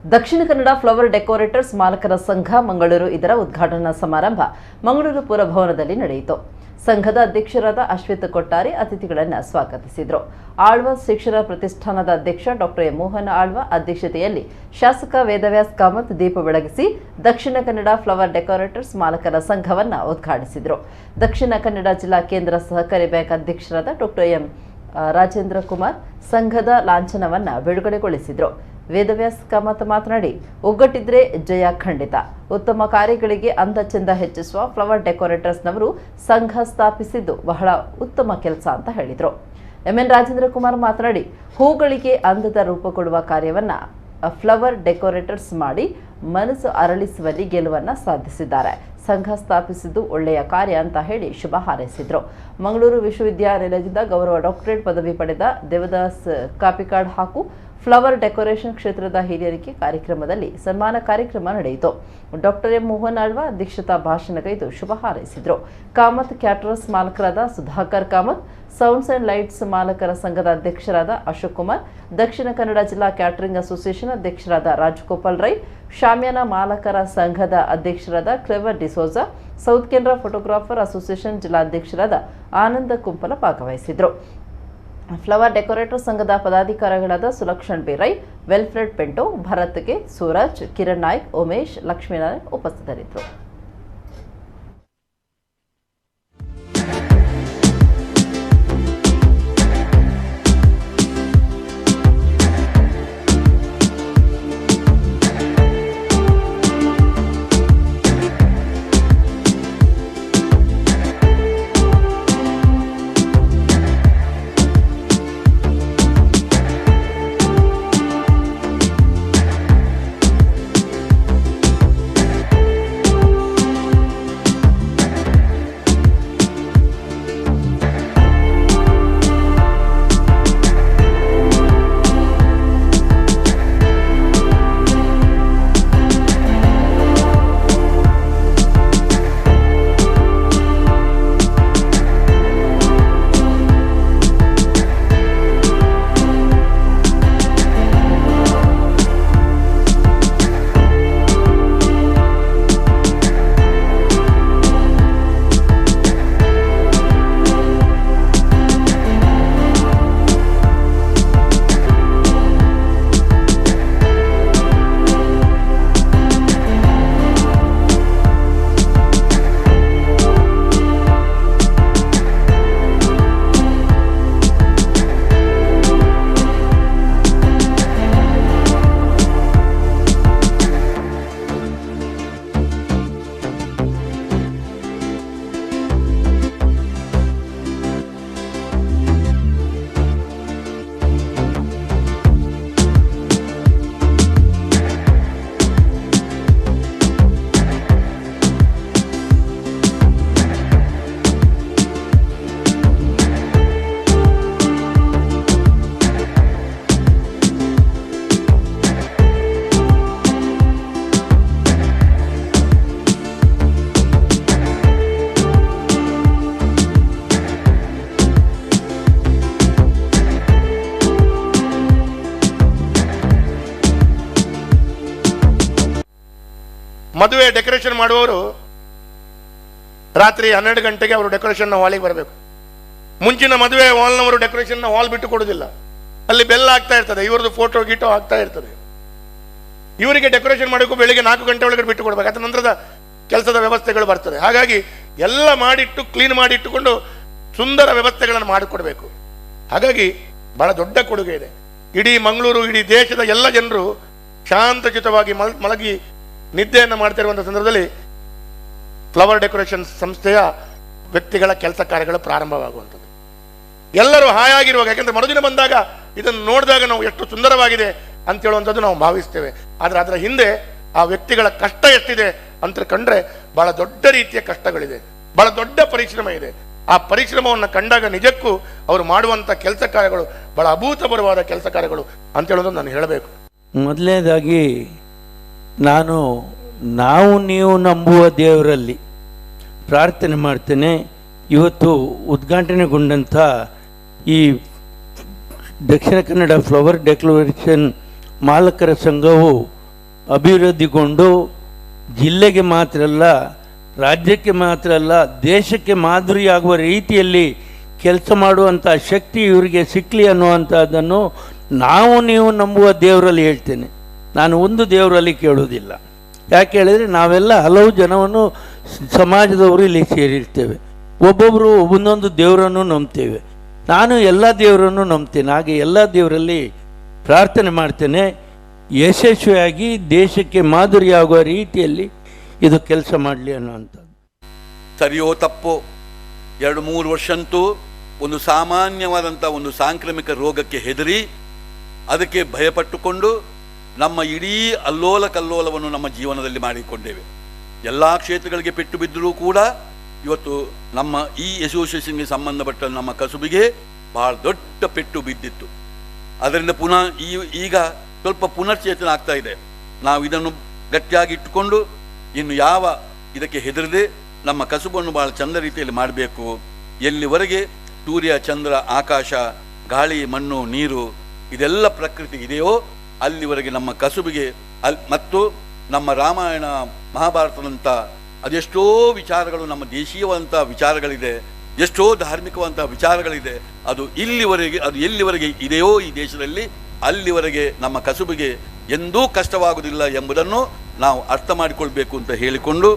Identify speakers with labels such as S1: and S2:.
S1: Dakshina Kannada flower decorators ಮಾಲಕರ ಸಂಘ ಮಂಗಳೂರು ಇದರ ಉದ್ಘಾಟನಾ ಸಮಾರಂಭ ಮಂಗಳೂರು ಪುರಭವನದಲ್ಲಿ ನಡೆಯಿತು. ಸಂಘದ ಅಧ್ಯಕ್ಷರಾದ ಅಶ್ವಿತ್ ಕೊಟ್ಟಾರಿ ಅತಿಥಿಗಳನ್ನು ಸ್ವಾಗತಿಸಿದರು. ಆಳ್ವ ಶಿಕ್ಷಣ ಪ್ರತಿಷ್ಠಾನದ ಅಧ್ಯಕ್ಷ ಡಾಕ್ಟರ್ ಮೋಹನ ಆಳ್ವ ಅಧ್ಯಕ್ಷತೆಯಲ್ಲಿ ಶಾಸಕ ವೇದವ್ಯಾಸ್ ಕಾಮತ್ ದೀಪ ಬೆಳಗಿಸಿ ದಕ್ಷಿಣ ಕನ್ನಡ ಫ್ಲವರ್ ಡೆಕೋರೇಟರ್ಸ್ ಮಾಲಕರ ಸಂಘವನ್ನು ಉದ್ಘಾಟಿಸಿದರು. ದಕ್ಷಿಣ ಕನ್ನಡ ಜಿಲ್ಲಾ ಕೇಂದ್ರ ಸಹಕಾರಿ ಬ್ಯಾಂಕ್ ಅಧ್ಯಕ್ಷರಾದ ಡಾಕ್ಟರ್ ರಾಜೇಂದ್ರ ಕುಮಾರ್ ಸಂಘದ ಲಾಂಛನವನ್ನು ಬಿಡುಗಡೆಗೊಳಿಸಿದರು. ವೇದವ್ಯಾಸ್ ಕಾಮತ್ ಮಾತನಾಡಿ, ಒಗ್ಗಟ್ಟಿದ್ರೆ ಜಯ ಖಂಡಿತ. ಉತ್ತಮ ಕಾರ್ಯಗಳಿಗೆ ಅಂದ ಚೆಂದ ಹೆಚ್ಚಿಸುವ ಫ್ಲವರ್ ಡೆಕೋರೇಟರ್ಸ್ನವರು ಸಂಘ ಸ್ಥಾಪಿಸಿದ್ದು ಬಹಳ ಉತ್ತಮ ಕೆಲಸ ಅಂತ ಹೇಳಿದರು. ಎನ್ ರಾಜೇಂದ್ರ ಕುಮಾರ್ ಮಾತನಾಡಿ, ಹೂಗಳಿಗೆ ಅಂದದ ರೂಪ ಕೊಡುವ ಕಾರ್ಯವನ್ನ ಫ್ಲವರ್ ಡೆಕೋರೇಟರ್ಸ್ ಮಾಡಿ ಮನಸ್ಸು ಅರಳಿಸುವಲ್ಲಿ ಗೆಲುವನ್ನ ಸಾಧಿಸಿದ್ದಾರೆ. ಸಂಘ ಸ್ಥಾಪಿಸಿದ್ದು ಒಳ್ಳೆಯ ಕಾರ್ಯ ಅಂತ ಹೇಳಿ ಶುಭ ಹಾರೈಸಿದರು. ಮಂಗಳೂರು ವಿಶ್ವವಿದ್ಯಾನಿಲಯದಿಂದ ಗೌರವ ಡಾಕ್ಟರೇಟ್ ಪದವಿ ಪಡೆದ ದೇವದಾಸ್ ಕಾಪಿಕಾಡ್ ಹಾಗೂ ಫ್ಲವರ್ ಡೆಕೋರೇಷನ್ ಕ್ಷೇತ್ರದ ಹಿರಿಯರಿಗೆ ಕಾರ್ಯಕ್ರಮದಲ್ಲಿ ಸನ್ಮಾನ ಕಾರ್ಯಕ್ರಮ ನಡೆಯಿತು. ಡಾಕ್ಟರ್ ಮೋಹನ್ ಆಳ್ವ ಅಧ್ಯಕ್ಷತಾ ಭಾಷಣಗೈದು ಶುಭ ಹಾರೈಸಿದರು. ಕಾಮತ್ ಕ್ಯಾಟರರ್ಸ್ ಮಾಲಕರಾದ Sudhakar Kamath, sounds and lights ಮಾಲಕರ ಸಂಘದ ಅಧ್ಯಕ್ಷರಾದ ಅಶೋಕ್ ಕುಮಾರ್, ದಕ್ಷಿಣ ಕನ್ನಡ ಜಿಲ್ಲಾ ಕ್ಯಾಟರಿಂಗ್ ಅಸೋಸಿಯೇಷನ್ ಅಧ್ಯಕ್ಷರಾದ ರಾಜಗೋಪಾಲ್ ರೈ, ಶಾಮ್ಯಾನ ಮಾಲಕರ ಸಂಘದ ಅಧ್ಯಕ್ಷರಾದ Clever D'Souza, south Canara photographer association ಜಿಲ್ಲಾಧ್ಯಕ್ಷರಾದ ಆನಂದ ಕುಂಪಲ ಭಾಗವಹಿಸಿದರು. ಫ್ಲವರ್ ಡೆಕೋರೇಟರ್ ಸಂಘದ ಪದಾಧಿಕಾರಿಗಳಾದ ಸುಲಕ್ಷಣ್ ಬಿ ರೈ, ವೆಲ್ಫ್ರೆಡ್ ಪೆಂಟೋ, ಭರತ್ಗೆ, ಸೂರಜ್, ಕಿರಣ್ ನಾಯ್ಕ್, ಉಮೇಶ್, ಲಕ್ಷ್ಮೀನಾರಾಯಣ್ ಉಪಸ್ಥಿತರಿದ್ದರು.
S2: ಮದುವೆ ಡೆಕೋರೇಷನ್ ಮಾಡುವವರು ರಾತ್ರಿ 12 ಗಂಟೆಗೆ ಅವರು ಡೆಕೋರೇಷನ್ ಹಾಲಿಗೆ ಬರಬೇಕು. ಮುಂಚಿನ ಮದುವೆ ಹಾಲ್ನವರು ಡೆಕೋರೇಷನ್ ಹಾಲ್ ಬಿಟ್ಟು ಕೊಡುವುದಿಲ್ಲ. ಅಲ್ಲಿ ಬೆಲ್ಲ ಆಗ್ತಾ ಇರ್ತದೆ, ಇವ್ರದ್ದು ಫೋಟೋ ಗೀಟೋ ಆಗ್ತಾ ಇರ್ತದೆ. ಇವರಿಗೆ ಡೆಕೋರೇಷನ್ ಮಾಡಬೇಕು ಬೆಳಿಗ್ಗೆ 4 ಗಂಟೆ ಒಳಗಡೆ ಬಿಟ್ಟು ಕೊಡಬೇಕು. ಅದ ನಂತರದ ಕೆಲಸದ ವ್ಯವಸ್ಥೆಗಳು ಬರ್ತದೆ. ಹಾಗಾಗಿ ಎಲ್ಲ ಮಾಡಿಟ್ಟು ಕ್ಲೀನ್ ಮಾಡಿಟ್ಟುಕೊಂಡು ಸುಂದರ ವ್ಯವಸ್ಥೆಗಳನ್ನು ಮಾಡಿಕೊಡ್ಬೇಕು. ಹಾಗಾಗಿ ಬಹಳ ದೊಡ್ಡ ಕೊಡುಗೆ ಇದೆ. ಇಡೀ ಮಂಗಳೂರು, ಇಡೀ ದೇಶದ ಎಲ್ಲ ಜನರು ಶಾಂತಚಿತವಾಗಿ ಮಲಗಿ ನಿದ್ದೆಯನ್ನು ಮಾಡ್ತಿರುವಂಥ ಸಂದರ್ಭದಲ್ಲಿ ಫ್ಲವರ್ ಡೆಕೋರೇಷನ್ ಸಂಸ್ಥೆಯ ವ್ಯಕ್ತಿಗಳ ಕೆಲಸ ಕಾರ್ಯಗಳು ಪ್ರಾರಂಭವಾಗುವಂಥದ್ದು. ಎಲ್ಲರೂ ಹಾಯಾಗಿರುವಾಗ, ಯಾಕೆಂದ್ರೆ ಮರುದಿನ ಬಂದಾಗ ಇದನ್ನು ನೋಡಿದಾಗ ನಾವು ಎಷ್ಟು ಸುಂದರವಾಗಿದೆ ಅಂತ ಹೇಳುವಂಥದ್ದು ನಾವು ಭಾವಿಸ್ತೇವೆ. ಆದರೆ ಅದರ ಹಿಂದೆ ಆ ವ್ಯಕ್ತಿಗಳ ಕಷ್ಟ ಎಷ್ಟಿದೆ ಅಂತ ಕಂಡ್ರೆ ಬಹಳ ದೊಡ್ಡ ರೀತಿಯ ಕಷ್ಟಗಳಿದೆ, ಬಹಳ ದೊಡ್ಡ ಪರಿಶ್ರಮ ಇದೆ. ಆ ಪರಿಶ್ರಮವನ್ನು ಕಂಡಾಗ ನಿಜಕ್ಕೂ ಅವರು ಮಾಡುವಂಥ ಕೆಲಸ ಕಾರ್ಯಗಳು ಬಹಳ ಅಭೂತಪೂರ್ವವಾದ ಕೆಲಸ ಕಾರ್ಯಗಳು ಅಂತ ಹೇಳೋದು ನಾನು ಹೇಳಬೇಕು.
S3: ಮೊದಲನೇದಾಗಿ ನಾವು ನೀವು ನಂಬುವ ದೇವರಲ್ಲಿ ಪ್ರಾರ್ಥನೆ ಮಾಡ್ತೇನೆ. ಇವತ್ತು ಉದ್ಘಾಟನೆಗೊಂಡಂಥ ಈ ದಕ್ಷಿಣ ಕನ್ನಡ ಫ್ಲವರ್ ಡೆಕೋರೇಷನ್ ಮಾಲಕರ ಸಂಘವು ಅಭಿವೃದ್ಧಿಗೊಂಡು ಜಿಲ್ಲೆಗೆ ಮಾತ್ರ ಅಲ್ಲ, ರಾಜ್ಯಕ್ಕೆ ಮಾತ್ರ ಅಲ್ಲ, ದೇಶಕ್ಕೆ ಮಾದರಿಯಾಗುವ ರೀತಿಯಲ್ಲಿ ಕೆಲಸ ಮಾಡುವಂಥ ಶಕ್ತಿ ಇವರಿಗೆ ಸಿಕ್ಕಲಿ ಅನ್ನುವಂಥದ್ದನ್ನು ನೀವು ನಂಬುವ ದೇವರಲ್ಲಿ ಹೇಳ್ತೇನೆ. ನಾನು ಒಂದು ದೇವರಲ್ಲಿ ಕೇಳುವುದಿಲ್ಲ. ಯಾಕೆ ಹೇಳಿದರೆ ನಾವೆಲ್ಲ ಹಲವು ಜನವನ್ನು ಸಮಾಜದವರು ಇಲ್ಲಿ ಸೇರಿರ್ತೇವೆ. ಒಬ್ಬೊಬ್ಬರು ಒಂದೊಂದು ದೇವರನ್ನು ನಂಬ್ತೇವೆ. ನಾನು ಎಲ್ಲ ದೇವರನ್ನು ನಂಬ್ತೇನೆ. ಹಾಗೆ ಎಲ್ಲ ದೇವರಲ್ಲಿ ಪ್ರಾರ್ಥನೆ ಮಾಡ್ತೇನೆ, ಯಶಸ್ವಿಯಾಗಿ ದೇಶಕ್ಕೆ ಮಾದರಿಯಾಗುವ ರೀತಿಯಲ್ಲಿ ಇದು ಕೆಲಸ ಮಾಡಲಿ ಅನ್ನುವಂಥದ್ದು.
S4: ಸರಿಯೋ ತಪ್ಪೋ 2-3 ವರ್ಷ ಅಂತೂ ಒಂದು ಸಾಮಾನ್ಯವಾದಂಥ ಒಂದು ಸಾಂಕ್ರಾಮಿಕ ರೋಗಕ್ಕೆ ಹೆದರಿ ಅದಕ್ಕೆ ಭಯಪಟ್ಟುಕೊಂಡು ನಮ್ಮ ಇಡೀ ಅಲ್ಲೋಲ ಕಲ್ಲೋಲವನ್ನು ನಮ್ಮ ಜೀವನದಲ್ಲಿ ಮಾಡಿಕೊಂಡೇವೆ. ಎಲ್ಲ ಕ್ಷೇತ್ರಗಳಿಗೆ ಪೆಟ್ಟು ಬಿದ್ದರೂ ಕೂಡ ಇವತ್ತು ನಮ್ಮ ಈ ಅಸೋಸಿಯೇಷನ್ಗೆ ಸಂಬಂಧಪಟ್ಟ ನಮ್ಮ ಕಸುಬಿಗೆ ಬಹಳ ದೊಡ್ಡ ಪೆಟ್ಟು ಬಿದ್ದಿತ್ತು. ಅದರಿಂದ ಪುನಃ ಈಗ ಸ್ವಲ್ಪ ಪುನರ್ಚೇತನ ಆಗ್ತಾ ಇದೆ. ನಾವು ಇದನ್ನು ಗಟ್ಟಿಯಾಗಿ ಇಟ್ಟುಕೊಂಡು ಇನ್ನು ಯಾವ ಇದಕ್ಕೆ ಹೆದರದೆ ನಮ್ಮ ಕಸುಬನ್ನು ಭಾಳ ಚಂದ ರೀತಿಯಲ್ಲಿ ಮಾಡಬೇಕು. ಎಲ್ಲಿವರೆಗೆ ಸೂರ್ಯ, ಚಂದ್ರ, ಆಕಾಶ, ಗಾಳಿ, ಮಣ್ಣು, ನೀರು ಇದೆಲ್ಲ ಪ್ರಕೃತಿ ಇದೆಯೋ ಅಲ್ಲಿವರೆಗೆ ನಮ್ಮ ಕಸುಬಿಗೆ ಮತ್ತು ನಮ್ಮ ರಾಮಾಯಣ ಮಹಾಭಾರತದಂಥ ಅದೆಷ್ಟೋ ವಿಚಾರಗಳು, ನಮ್ಮ ದೇಶೀಯವಂಥ ವಿಚಾರಗಳಿದೆ, ಎಷ್ಟೋ ಧಾರ್ಮಿಕವಂಥ ವಿಚಾರಗಳಿದೆ. ಅದು ಎಲ್ಲಿವರೆಗೆ ಇದೆಯೋ ಈ ದೇಶದಲ್ಲಿ ಅಲ್ಲಿವರೆಗೆ ನಮ್ಮ ಕಸುಬಿಗೆ ಎಂದೂ ಕಷ್ಟವಾಗುವುದಿಲ್ಲ ಎಂಬುದನ್ನು ನಾವು ಅರ್ಥ ಮಾಡಿಕೊಳ್ಬೇಕು ಅಂತ ಹೇಳಿಕೊಂಡು